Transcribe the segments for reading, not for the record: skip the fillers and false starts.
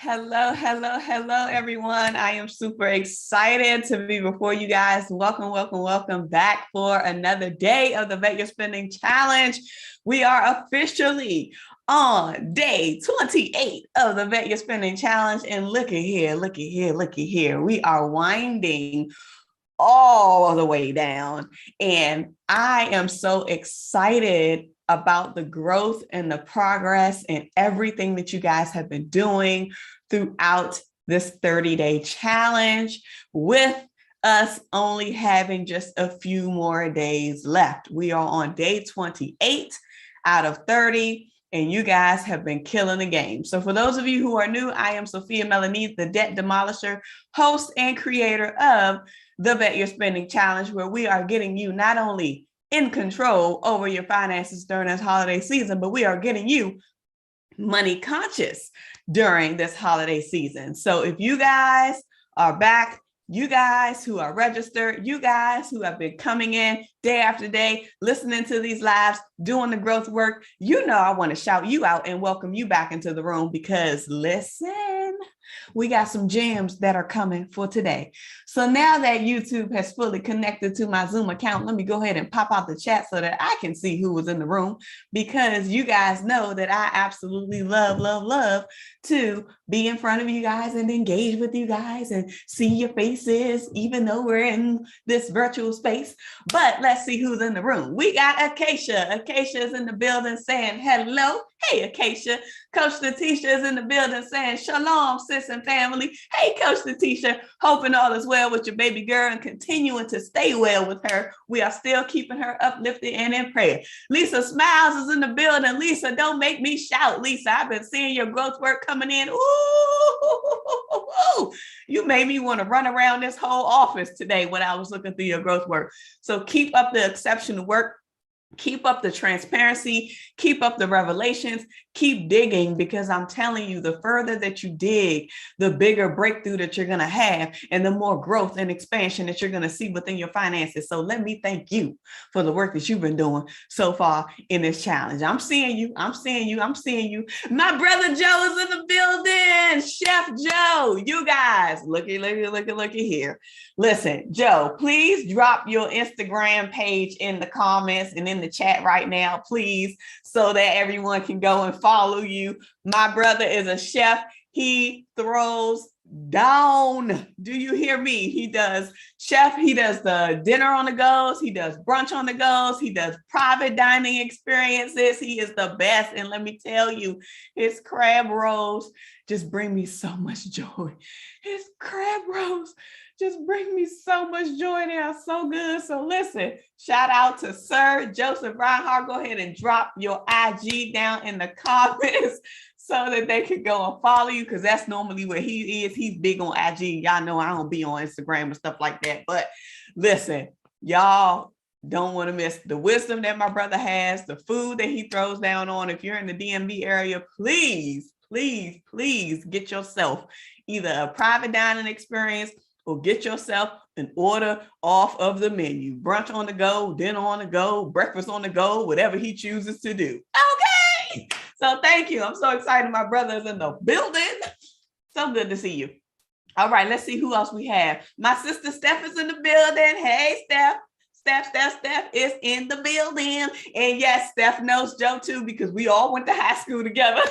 Hello, everyone. I am super excited to be before you guys. Welcome back for another day of the Bet Your Spending Challenge. We are officially on day 28 of the Bet Your Spending Challenge. And looky here. We are winding all the way down. And I am so excited about the growth and the progress and everything that you guys have been doing throughout this 30-day challenge, with us only having just a few more days left. We are on day 28 out of 30. And you guys have been killing the game. So for those of you who are new, I am Sophia Melone, the Debt Demolisher, host and creator of the Bet Your Spending Challenge, where we are getting you not only in control over your finances during this holiday season, but we are getting you money conscious during this holiday season. So if you guys are back, you guys who are registered, you guys who have been coming in day after day, listening to these lives, doing the growth work, you know I want to shout you out and welcome you back into the room, because listen, we got some gems that are coming for today. So now that YouTube has fully connected to my Zoom account, let me go ahead and pop out the chat so that I can see who was in the room, because you guys know that I absolutely love to be in front of you guys and engage with you guys and see your faces, even though we're in this virtual space. But let's see who's in the room. We got Acacia. Acacia is in the building saying hello. Hey, Acacia. Coach Letitia is in the building saying shalom, sis and family. Hey, Coach Letitia. Hoping all is well with your baby girl and continuing to stay well with her. We are still keeping her uplifted and in prayer. Lisa Smiles is in the building. Lisa, don't make me shout. Lisa, I've been seeing your growth work coming in. Ooh, you made me want to run around this whole office today when I was looking through your growth work. So keep up the exceptional work. Keep up the transparency, keep up the revelations, keep digging, because I'm telling you, the further that you dig, the bigger breakthrough that you're going to have and the more growth and expansion that you're going to see within your finances. So let me thank you for the work that you've been doing so far in this challenge. I'm seeing you. My brother Joe is in the building. Chef Joe, you guys, looky here. Listen, Joe, please drop your Instagram page in the comments and in the chat right now, please, so that everyone can go and follow you. My brother is a chef. He throws down. Do you hear me? He does the dinner on the goes. He does brunch on the goes. He does private dining experiences. He is the best. And let me tell you, his crab rolls just bring me so much joy. His crab rolls just bring me so much joy. They are so good. So listen, shout out to Sir Joseph Reinhardt. Go ahead and drop your IG down in the comments so that they can go and follow you, because that's normally where he is. He's big on IG. Y'all know I don't be on Instagram and stuff like that. But listen, y'all don't want to miss the wisdom that my brother has, the food that he throws down on. If you're in the DMV area, please get yourself either a private dining experience or get yourself an order off of the menu. Brunch on the go, dinner on the go, breakfast on the go, whatever he chooses to do. Okay. So thank you. I'm so excited. My brother is in the building. So good to see you. All right, let's see who else we have. My sister Steph is in the building. Hey, Steph. Steph is in the building. And yes, Steph knows Joe too, because we all went to high school together.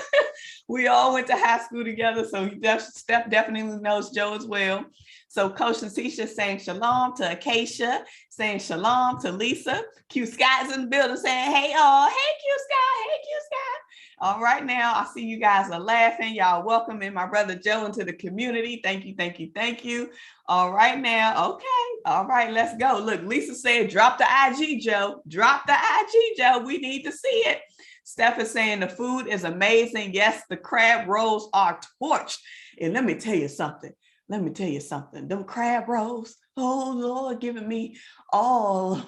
So Steph definitely knows Joe as well. So Coach Letitia saying shalom to Acacia, saying shalom to Lisa. Q Scott is in the building saying, hey, all. Hey, Q Scott. All right, now I see you guys are laughing. Y'all welcoming my brother Joe into the community. Thank you. All right, now. Okay. All right, let's go. Look, Lisa said, drop the IG, Joe. We need to see it. Steph is saying the food is amazing. Yes, the crab rolls are torched. And let me tell you something. Them crab rolls, oh Lord, giving me all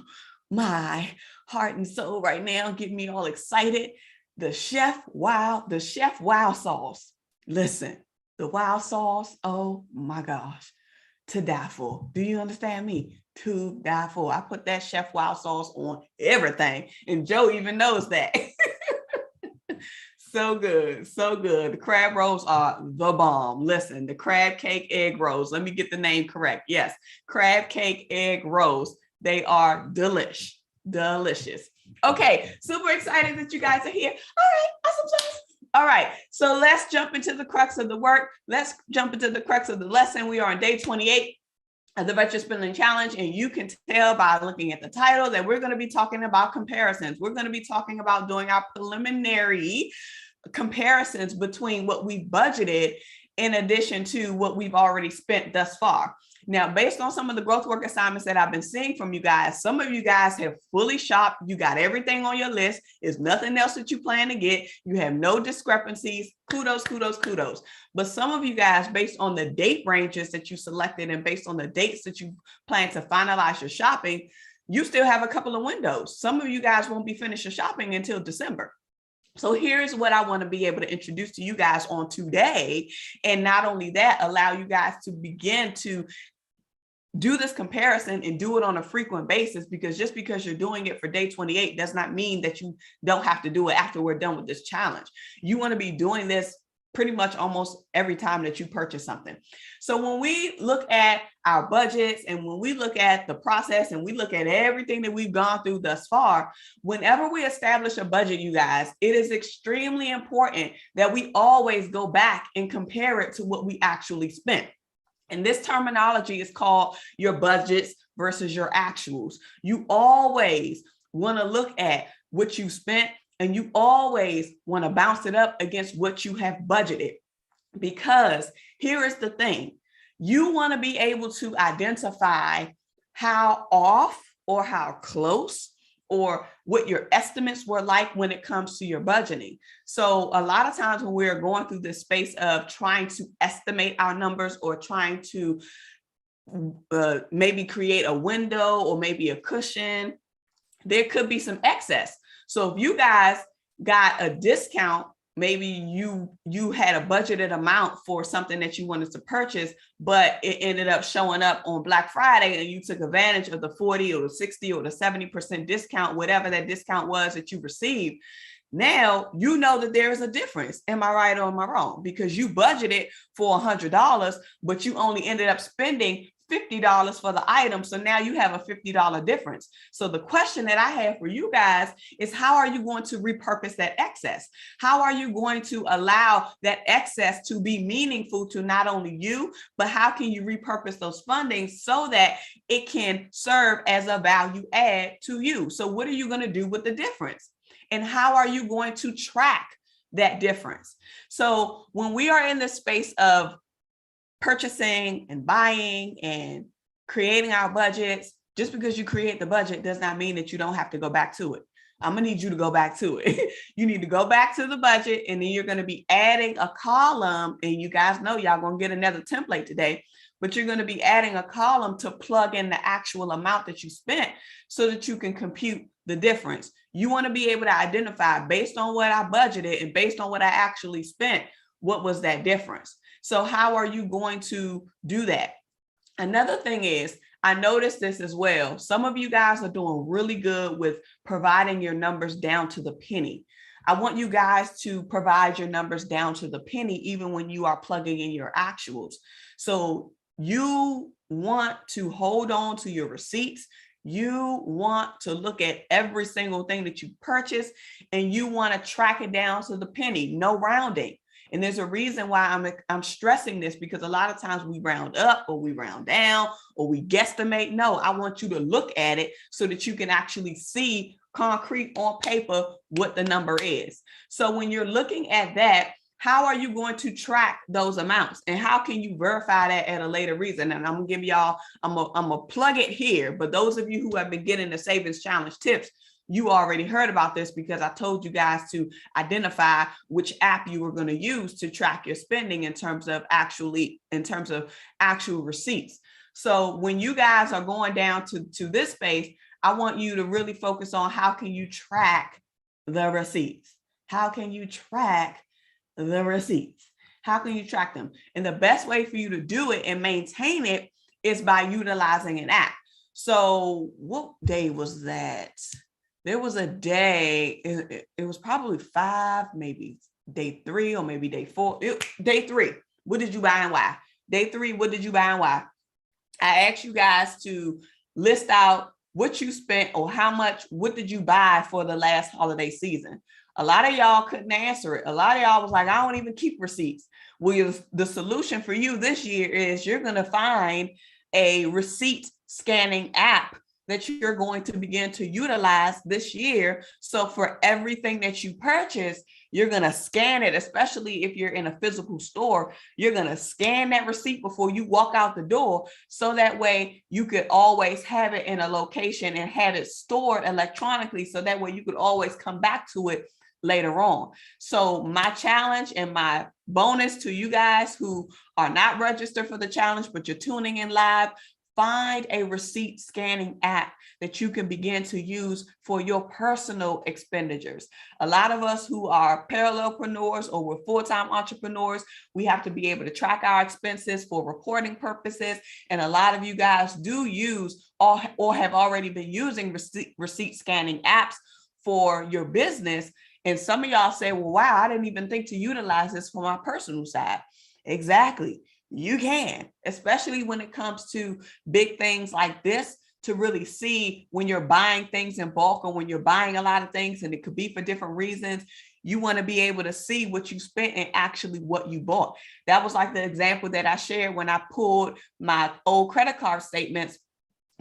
my heart and soul right now, getting me all excited. The chef wow sauce. Listen, the wow sauce, oh my gosh, to die for. Do you understand me? To die for. I put that chef wow sauce on everything, and Joe even knows that. So good, so good. The crab rolls are the bomb. Listen, the crab cake egg rolls. Let me get the name correct. Yes, crab cake egg rolls. They are delicious. Okay, super excited that you guys are here. All right, awesome sauce. All right, so let's jump into the crux of the work. Let's jump into the crux of the lesson. We are on day 28 of the Vet Your Spending Challenge, and you can tell by looking at the title that we're going to be talking about comparisons. We're going to be talking about doing our preliminary comparisons between what we budgeted in addition to what we've already spent thus far. Now, based on some of the growth work assignments that I've been seeing from you guys, some of you guys have fully shopped. You got everything on your list. There's nothing else that you plan to get. You have no discrepancies. Kudos, kudos, kudos. But some of you guys, based on the date ranges that you selected and based on the dates that you plan to finalize your shopping, you still have a couple of windows. Some of you guys won't be finished your shopping until December. So here's what I want to be able to introduce to you guys on today. And not only that, allow you guys to begin to do this comparison and do it on a frequent basis, because just because you're doing it for day 28 does not mean that you don't have to do it after we're done with this challenge. You want to be doing this pretty much almost every time that you purchase something. So when we look at our budgets and when we look at the process and we look at everything that we've gone through thus far, whenever we establish a budget, you guys, it is extremely important that we always go back and compare it to what we actually spent. And this terminology is called your budgets versus your actuals. You always want to look at what you spent, and you always want to bounce it up against what you have budgeted. Because here is the thing. You want to be able to identify how off or how close or what your estimates were like when it comes to your budgeting. So a lot of times when we're going through this space of trying to estimate our numbers or trying to maybe create a window or maybe a cushion, there could be some excess. So if you guys got a discount, maybe you had a budgeted amount for something that you wanted to purchase, but it ended up showing up on Black Friday and you took advantage of the 40 or the 60 or the 70% discount, whatever that discount was that you received. Now you know that there is a difference. Am I right or am I wrong? Because you budgeted for $100, but you only ended up spending $50 for the item. So now you have a $50 difference. So the question that I have for you guys is, how are you going to repurpose that excess? How are you going to allow that excess to be meaningful to not only you, but how can you repurpose those fundings so that it can serve as a value add to you? So what are you going to do with the difference? And how are you going to track that difference? So when we are in the space of purchasing and buying and creating our budgets, just because you create the budget does not mean that you don't have to go back to it. I'm gonna need you to go back to it. You need to go back to the budget, and then you're gonna be adding a column, and you guys know y'all gonna get another template today, but you're gonna be adding a column to plug in the actual amount that you spent so that you can compute the difference. You wanna be able to identify, based on what I budgeted and based on what I actually spent, what was that difference? So how are you going to do that? Another thing is, I noticed this as well. Some of you guys are doing really good with providing your numbers down to the penny. I want you guys to provide your numbers down to the penny, even when you are plugging in your actuals. So you want to hold on to your receipts. You want to look at every single thing that you purchase, and you want to track it down to the penny, no rounding. And there's a reason why I'm stressing this, because a lot of times we round up or we round down or we guesstimate. No, I want you to look at it so that you can actually see concrete on paper what the number is. So when you're looking at that, how are you going to track those amounts? And how can you verify that at a later reason? And I'm gonna give y'all, I'm gonna plug it here. But those of you who have been getting the Savings Challenge tips, you already heard about this, because I told you guys to identify which app you were going to use to track your spending in terms of actual receipts. So when you guys are going down to this space, I want you to really focus on, how can you track the receipts? How can you track the receipts? How can you track them? And the best way for you to do it and maintain it is by utilizing an app. So what day was that? There was a day, it was probably 5, maybe day 3 or maybe day 4. Day 3, what did you buy and why? Day 3, what did you buy and why? I asked you guys to list out what you spent or how much, what did you buy for the last holiday season? A lot of y'all couldn't answer it. A lot of y'all was like, I don't even keep receipts. Well, the solution for you this year is you're going to find a receipt scanning app that you're going to begin to utilize this year. So for everything that you purchase, you're going to scan it, especially if you're in a physical store. You're going to scan that receipt before you walk out the door. So that way you could always have it in a location and have it stored electronically. So that way you could always come back to it later on. So my challenge and my bonus to you guys who are not registered for the challenge, but you're tuning in live, find a receipt scanning app that you can begin to use for your personal expenditures. A lot of us who are parallelpreneurs or we're full-time entrepreneurs, we have to be able to track our expenses for reporting purposes. And a lot of you guys do use or have already been using receipt scanning apps for your business. And some of y'all say, well, wow, I didn't even think to utilize this for my personal side. Exactly. You can, especially when it comes to big things like this, to really see when you're buying things in bulk or when you're buying a lot of things, and it could be for different reasons. You want to be able to see what you spent and actually what you bought. That was like the example that I shared when I pulled my old credit card statements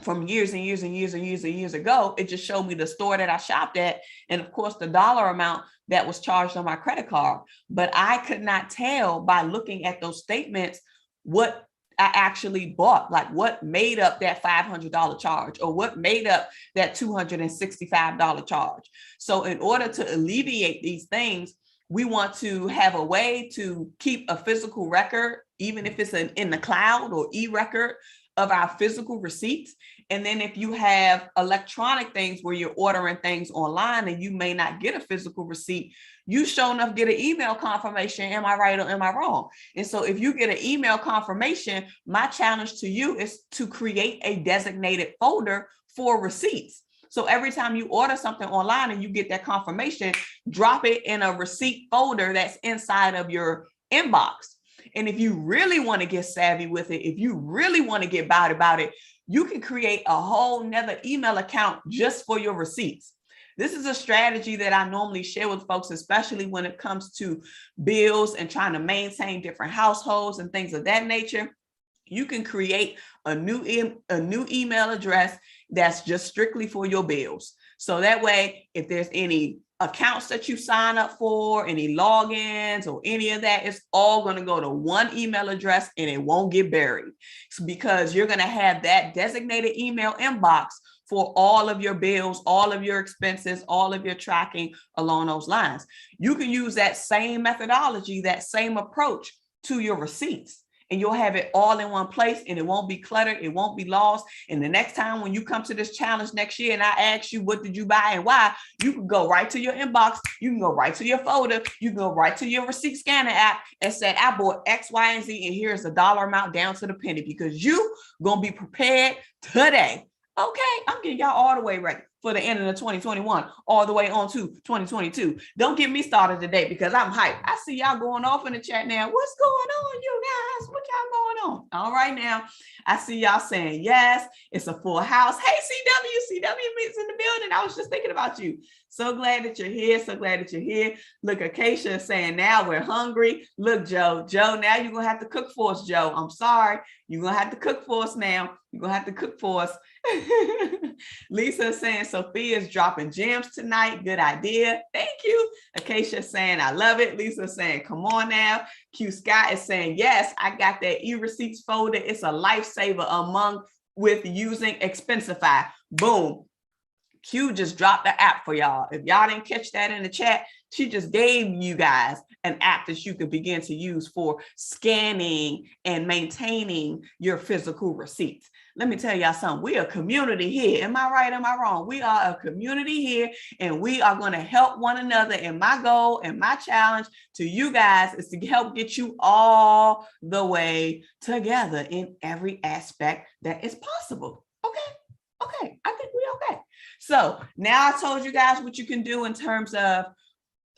from years and years and years and years and years ago. It just showed me the store that I shopped at, and of course the dollar amount that was charged on my credit card. But I could not tell by looking at those statements what I actually bought, like what made up that $500 charge or what made up that $265 charge. So in order to alleviate these things, we want to have a way to keep a physical record, even if it's in the cloud or e-record of our physical receipts. And then if you have electronic things where you're ordering things online and you may not get a physical receipt, you sure enough get an email confirmation. Am I right or am I wrong? And so if you get an email confirmation, my challenge to you is to create a designated folder for receipts. So every time you order something online and you get that confirmation, drop it in a receipt folder that's inside of your inbox. And if you really want to get savvy with it, if you really want to get about it, you can create a whole nother email account just for your receipts. This is a strategy that I normally share with folks, especially when it comes to bills and trying to maintain different households and things of that nature. You can create a new email address that's just strictly for your bills. So that way, if there's any accounts that you sign up for, any logins or any of that, it's all going to go to one email address and it won't get buried. It's because you're going to have that designated email inbox for all of your bills, all of your expenses, all of your tracking along those lines. You can use that same methodology, that same approach to your receipts. And you'll have it all in one place and it won't be cluttered. It won't be lost. And the next time when you come to this challenge next year and I ask you, what did you buy and why? You can go right to your inbox. You can go right to your folder. You can go right to your receipt scanner app and say, I bought X, Y, and Z. And here's the dollar amount down to the penny because you going to be prepared today. Okay, I'm getting y'all all the way ready for the end of the 2021, all the way on to 2022. Don't get me started today because I'm hyped. I see y'all going off in the chat now. What's going on, you guys? What y'all going on? All right now, I see y'all saying yes. It's a full house. Hey, CW meets in the building. I was just thinking about you. So glad that you're here. So glad that you're here. Look, Acacia is saying now we're hungry. Look, Joe, now you're going to have to cook for us, Joe. I'm sorry. You're going to have to cook for us now. You're going to have to cook for us. Lisa is saying Sophia is dropping gems tonight. Good idea. Thank you. Acacia is saying I love it. Lisa is saying come on now. Q Scott is saying yes, I got that e-receipts folder. It's a lifesaver along with using Expensify. Boom. Q just dropped the app for y'all. If y'all didn't catch that in the chat, she just gave you guys an app that you can begin to use for scanning and maintaining your physical receipts. Let me tell y'all something. We are a community here. Am I right? Am I wrong? We are a community here and we are going to help one another. And my goal and my challenge to you guys is to help get you all the way together in every aspect that is possible. Okay. I think we're okay. So now I told you guys what you can do in terms of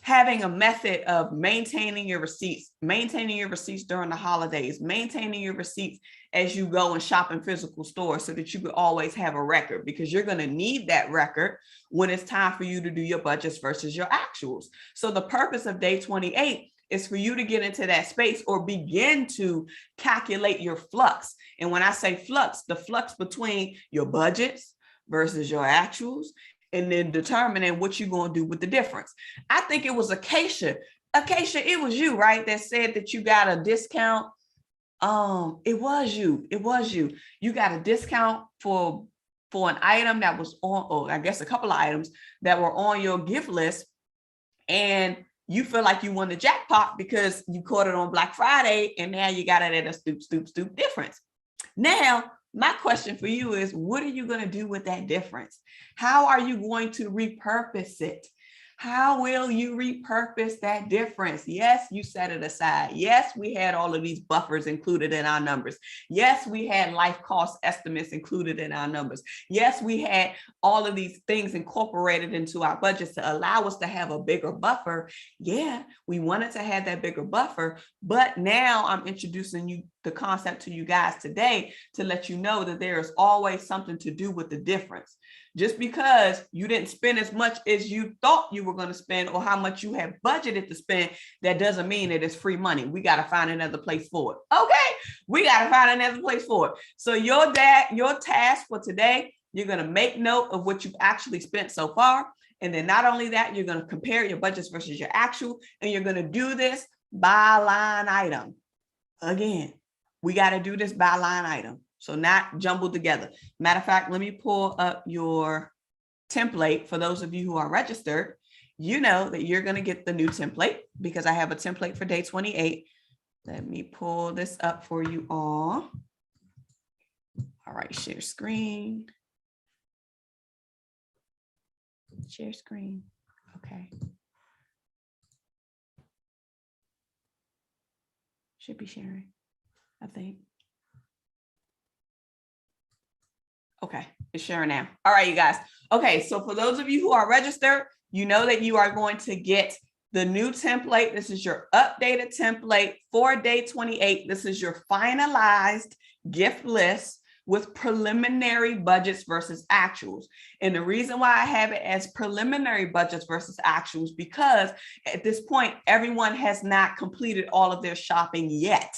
having a method of maintaining your receipts during the holidays, maintaining your receipts as you go and shop in physical stores so that you could always have a record, because you're going to need that record when it's time for you to do your budgets versus your actuals. So the purpose of day 28 is for you to get into that space or begin to calculate your flux. And when I say flux, the flux between your budgets versus your actuals, and then determining what you're going to do with the difference. I think it was Acacia. Acacia, it was you, right? That said that you got a discount. It was you. You got a discount for an item that was on, or I guess a couple of items that were on your gift list. And you feel like you won the jackpot because you caught it on Black Friday, and now you got it at a stoop difference. Now, my question for you is, what are you going to do with that difference? How are you going to repurpose it? How will you repurpose that difference? Yes, you set it aside. Yes, we had all of these buffers included in our numbers. Yes, we had life cost estimates included in our numbers. Yes, we had all of these things incorporated into our budgets to allow us to have a bigger buffer. Yeah, we wanted to have that bigger buffer, but now I'm introducing you the concept to you guys today to let you know that there is always something to do with the difference. Just because you didn't spend as much as you thought you were going to spend or how much you have budgeted to spend, that doesn't mean that it's free money. We got to find another place for it. Okay, we got to find another place for it. So your task for today, you're going to make note of what you've actually spent so far. And then not only that, you're going to compare your budgets versus your actual, and you're going to do this by line item. Again, we got to do this by line item. So not jumbled together. Matter of fact, let me pull up your template. For those of you who are registered, you know that you're going to get the new template because I have a template for day 28. Let me pull this up for you all. All right, share screen. Share screen. Okay. Should be sharing, I think. Okay, it's sharing now. All right, you guys. Okay, so for those of you who are registered, you know that you are going to get the new template. This is your updated template for day 28. This is your finalized gift list with preliminary budgets versus actuals. And the reason why I have it as preliminary budgets versus actuals, because at this point, everyone has not completed all of their shopping yet.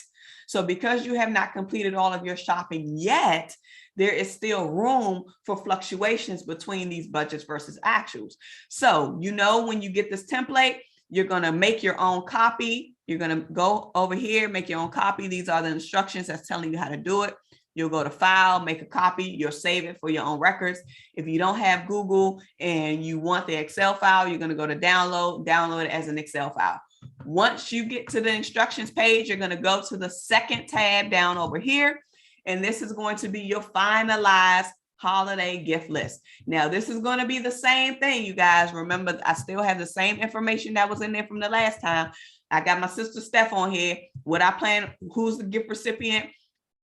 So because you have not completed all of your shopping yet, there is still room for fluctuations between these budgets versus actuals. So, you know, when you get this template, you're going to make your own copy. You're going to go over here, make your own copy. These are the instructions that's telling you how to do it. You'll go to file, make a copy, you'll save it for your own records. If you don't have Google and you want the Excel file, you're going to go to download it as an Excel file. Once you get to the instructions page, you're going to go to the second tab down over here. And this is going to be your finalized holiday gift list. Now, this is going to be the same thing, you guys. Remember, I still have the same information that was in there from the last time. I got my sister Steph on here. What I plan, who's the gift recipient,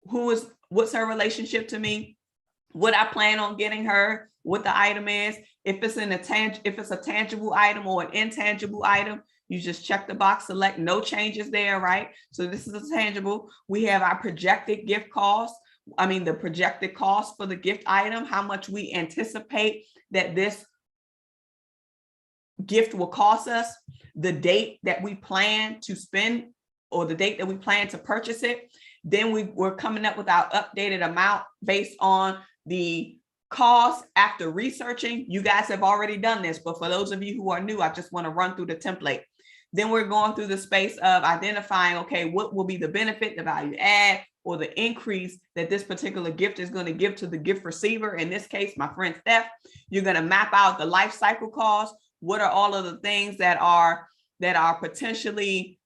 what's her relationship to me, what I plan on getting her, what the item is, if it's a tangible item or an intangible item. You just check the box, select no changes there, right? So this is a tangible. We have our projected gift cost. The projected cost for the gift item, how much we anticipate that this gift will cost us, the date that we plan to spend or the date that we plan to purchase it. Then we're coming up with our updated amount based on the cost after researching. You guys have already done this, but for those of you who are new, I just want to run through the template. Then we're going through the space of identifying, okay, what will be the benefit, the value add, or the increase that this particular gift is going to give to the gift receiver. In this case, my friend Steph. You're going to map out the life cycle costs. What are all of the things that are potentially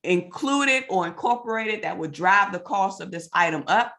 included or incorporated that would drive the cost of this item up?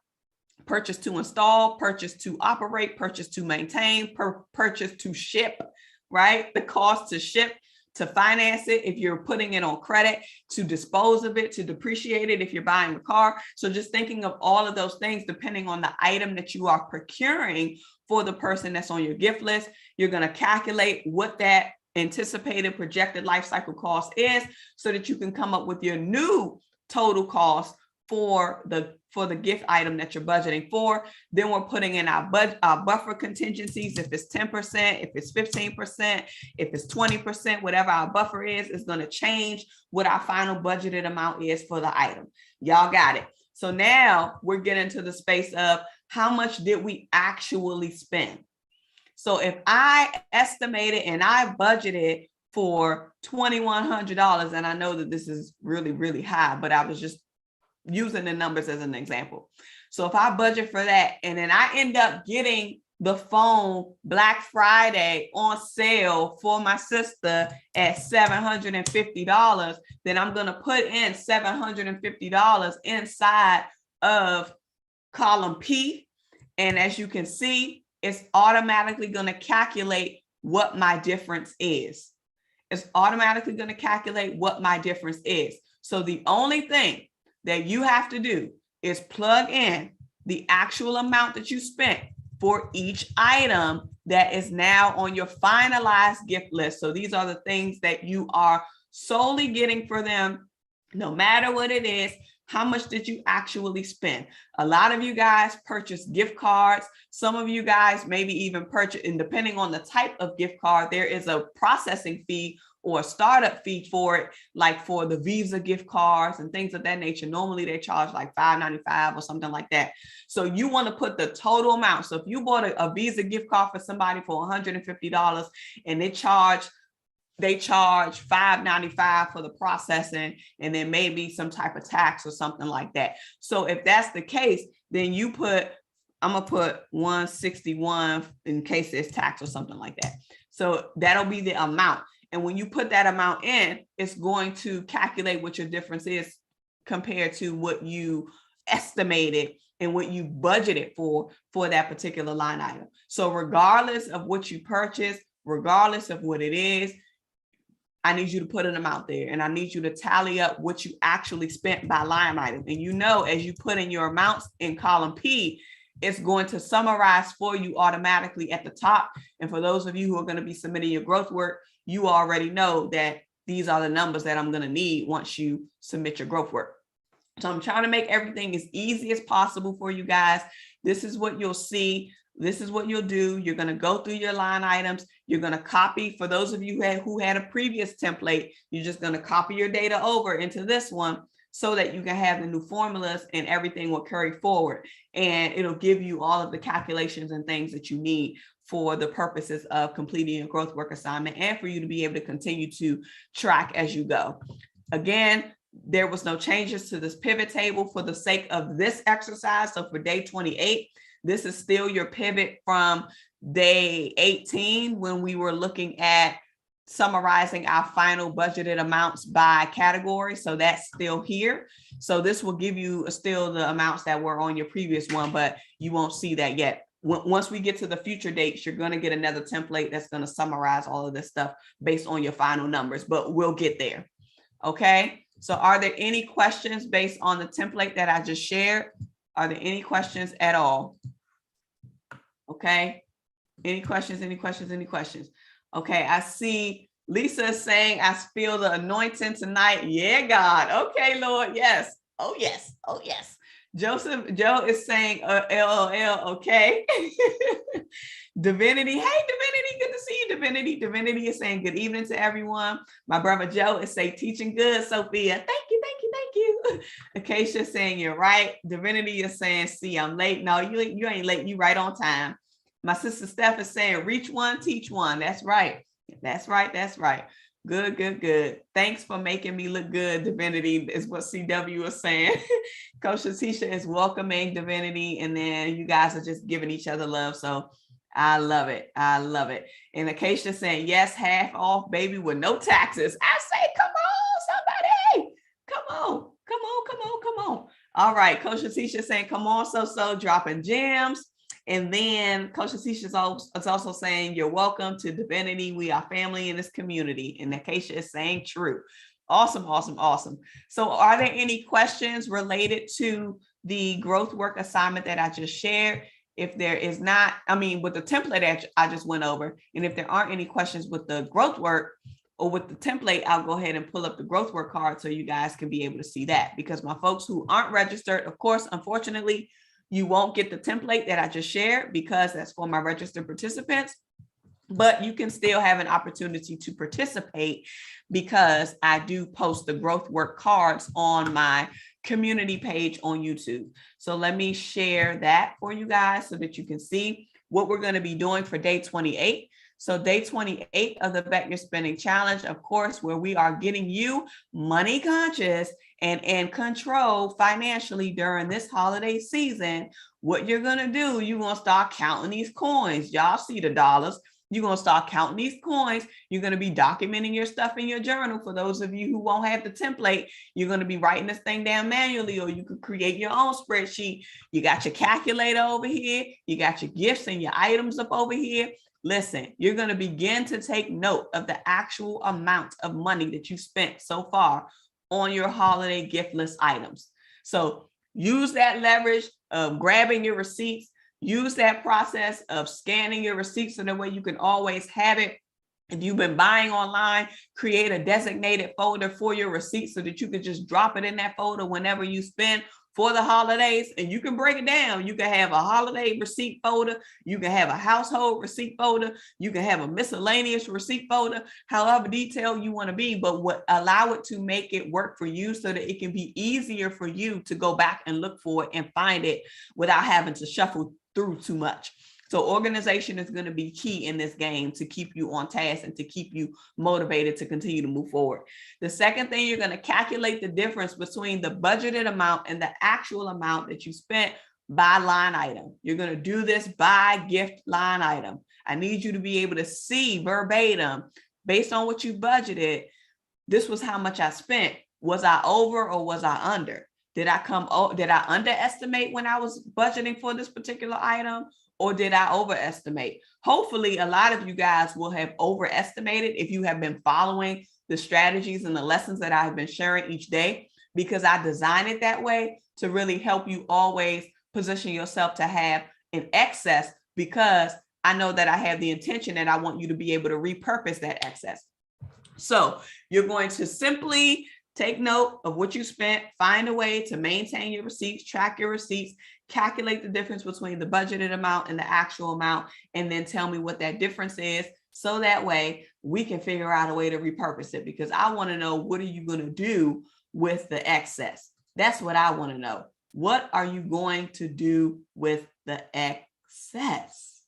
Purchase to install, purchase to operate, purchase to maintain, purchase to ship, right? The cost to ship, to finance it, if you're putting it on credit, to dispose of it, to depreciate it if you're buying a car. So just thinking of all of those things, depending on the item that you are procuring for the person that's on your gift list, you're going to calculate what that anticipated projected life cycle cost is, so that you can come up with your new total cost for the gift item that you're budgeting for. Then we're putting in our buffer contingencies. If it's 10%, if it's 15%, if it's 20%, whatever our buffer is going to change what our final budgeted amount is for the item. Y'all got it. So now we're getting to the space of how much did we actually spend? So if I estimated and I budgeted for $2,100, and I know that this is really, really high, but I was just using the numbers as an example. So if I budget for that and then I end up getting the phone Black Friday on sale for my sister at $750, then I'm going to put in $750 inside of column P. And as you can see, it's automatically going to calculate what my difference is. It's automatically going to calculate what my difference is. So the only thing that you have to do is plug in the actual amount that you spent for each item that is now on your finalized gift list. So these are the things that you are solely getting for them, no matter what it is. How much did you actually spend? A lot of you guys purchase gift cards. Some of you guys maybe even purchase, and depending on the type of gift card, there is a processing fee or a startup fee for it, like for the Visa gift cards and things of that nature. Normally they charge like $5.95 or something like that. So you want to put the total amount. So if you bought a Visa gift card for somebody for $150 and they charge $5.95 for the processing, and then maybe some type of tax or something like that. So if that's the case, then you I'm gonna put 161 in case there's tax or something like that. So that'll be the amount. And when you put that amount in, it's going to calculate what your difference is compared to what you estimated and what you budgeted for that particular line item. So regardless of what you purchase, regardless of what it is, I need you to put an amount there, and I need you to tally up what you actually spent by line item. And you know, as you put in your amounts in column P, it's going to summarize for you automatically at the top. And for those of you who are going to be submitting your growth work, you already know that these are the numbers that I'm going to need once you submit your growth work. So I'm trying to make everything as easy as possible for you guys. This is what you'll see. This is what you'll do. You're going to go through your line items. You're going to copy. For those of you who had a previous template, you're just going to copy your data over into this one so that you can have the new formulas and everything will carry forward. And it'll give you all of the calculations and things that you need for the purposes of completing a growth work assignment and for you to be able to continue to track as you go. Again, there was no changes to this pivot table for the sake of this exercise. So for day 28, this is still your pivot from day 18 when we were looking at summarizing our final budgeted amounts by category. So that's still here. So this will give you still the amounts that were on your previous one, but you won't see that yet. Once we get to the future dates, you're going to get another template that's going to summarize all of this stuff based on your final numbers, but we'll get there. Okay. So are there any questions based on the template that I just shared? Are there any questions at all? Okay. Any questions, any questions, any questions? Okay. I see Lisa is saying, I feel the anointing tonight. Yeah, God. Okay, Lord. Yes. Oh, yes. Oh, yes. Joe is saying, LOL. Okay. Divinity. Hey, Divinity. Good to see you, Divinity. Divinity is saying good evening to everyone. My brother Joe is saying teaching good, Sophia. Thank you, thank you, thank you. Acacia saying you're right. Divinity is saying, see, I'm late. No, you ain't late. You right on time. My sister Steph is saying, reach one, teach one. That's right. That's right. That's right. Good, good, good. Thanks for making me look good, Divinity, is what CW is saying. Coach Letitia is welcoming Divinity, and then you guys are just giving each other love. So I love it. I love it. And Acacia saying, yes, half off, baby, with no taxes. I say, come on, somebody. Come on, come on, come on, come on. All right. Coach Letitia saying, come on, so dropping gems. And then Coach Letitia is also saying, you're welcome to Divinity. We are family in this community. And Acacia is saying true. Awesome, awesome, awesome. So are there any questions related to the growth work assignment that I just shared? If there is not, with the template that I just went over, and if there aren't any questions with the growth work or with the template, I'll go ahead and pull up the growth work card so you guys can be able to see that. Because my folks who aren't registered, of course, unfortunately, you won't get the template that I just shared because that's for my registered participants. But you can still have an opportunity to participate because I do post the growth work cards on my community page on YouTube. So let me share that for you guys so that you can see what we're going to be doing for day 28. So day 28 of the Bet Your Spending Challenge, of course, where we are getting you money conscious and in control financially during this holiday season. What you're going to do, you're going to start counting these coins. Y'all see the dollars. You're going to start counting these coins. You're going to be documenting your stuff in your journal. For those of you who won't have the template, you're going to be writing this thing down manually, or you could create your own spreadsheet. You got your calculator over here. You got your gifts and your items up over here. Listen, you're going to begin to take note of the actual amount of money that you spent so far on your holiday gift list items. So use that leverage of grabbing your receipts. Use that process of scanning your receipts so that way you can always have it. If you've been buying online, create a designated folder for your receipts so that you can just drop it in that folder whenever you spend for the holidays, and you can break it down. You can have a holiday receipt folder. You can have a household receipt folder. You can have a miscellaneous receipt folder, however detailed you want to be, but allow it to make it work for you so that it can be easier for you to go back and look for it and find it without having to shuffle through too much. So organization is going to be key in this game to keep you on task and to keep you motivated to continue to move forward. The second thing, you're going to calculate the difference between the budgeted amount and the actual amount that you spent by line item. You're going to do this by gift line item. I need you to be able to see verbatim, based on what you budgeted, this was how much I spent. Was I over or was I under? Did I underestimate when I was budgeting for this particular item? Or did I overestimate? Hopefully, a lot of you guys will have overestimated if you have been following the strategies and the lessons that I've been sharing each day, because I designed it that way to really help you always position yourself to have an excess, because I know that I have the intention and I want you to be able to repurpose that excess. So you're going to simply take note of what you spent, find a way to maintain your receipts, track your receipts, calculate the difference between the budgeted amount and the actual amount, and then tell me what that difference is. So that way we can figure out a way to repurpose it, because I want to know, what are you going to do with the excess? That's what I want to know. What are you going to do with the excess?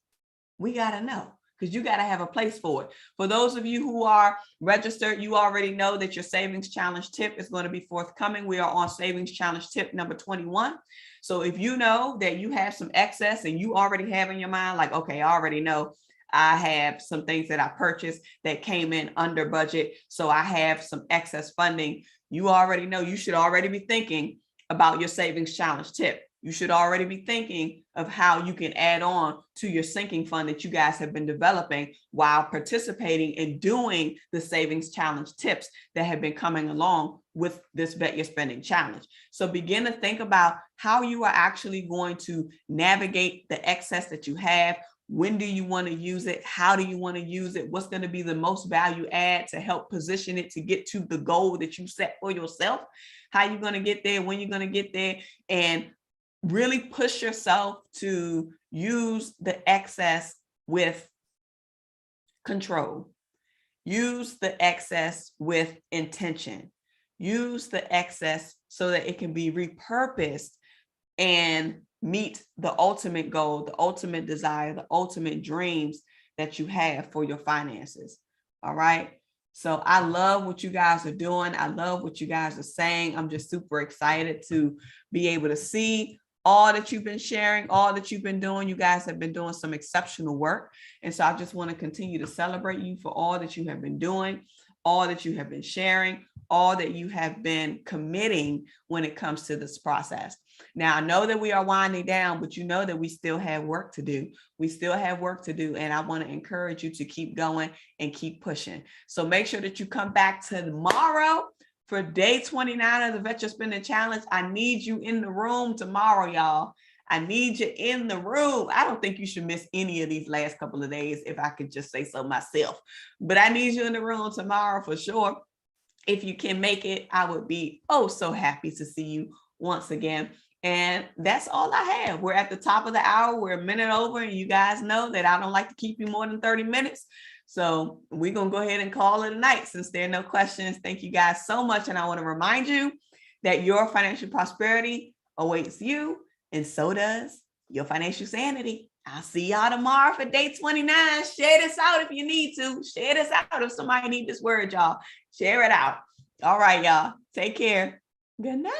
We got to know, because you got to have a place for it. For those of you who are registered, you already know that your savings challenge tip is going to be forthcoming. We are on savings challenge tip number 21. So if you know that you have some excess and you already have in your mind, like, okay, I already know I have some things that I purchased that came in under budget, so I have some excess funding. You already know, you should already be thinking about your savings challenge tip. You should already be thinking of how you can add on to your sinking fund that you guys have been developing while participating in doing the savings challenge tips that have been coming along with this Bet Your Spending challenge. So begin to think about how you are actually going to navigate the excess that you have. When do you want to use it? How do you want to use it? What's going to be the most value add to help position it to get to the goal that you set for yourself? How you're going to get there, when you're going to get there, and really push yourself to use the excess with control. Use the excess with intention. Use the excess so that it can be repurposed and meet the ultimate goal, the ultimate desire, the ultimate dreams that you have for your finances. All right. So I love what you guys are doing. I love what you guys are saying. I'm just super excited to be able to see all that you've been sharing, all that you've been doing. You guys have been doing some exceptional work. And so I just want to continue to celebrate you for all that you have been doing, all that you have been sharing, all that you have been committing when it comes to this process. Now, I know that we are winding down, but you know that we still have work to do. We still have work to do. And I want to encourage you to keep going and keep pushing. So make sure that you come back tomorrow for day 29 of the Bet Your Spending Challenge. I need you in the room tomorrow, y'all. I need you in the room. I don't think you should miss any of these last couple of days, if I could just say so myself. But I need you in the room tomorrow for sure. If you can make it, I would be oh so happy to see you once again. And that's all I have. We're at the top of the hour. We're a minute over, and you guys know that I don't like to keep you more than 30 minutes. So we're going to go ahead and call it a night since there are no questions. Thank you guys so much. And I want to remind you that your financial prosperity awaits you, and so does your financial sanity. I'll see y'all tomorrow for day 29. Share this out if you need to. Share this out if somebody needs this word, y'all. Share it out. All right, y'all. Take care. Good night.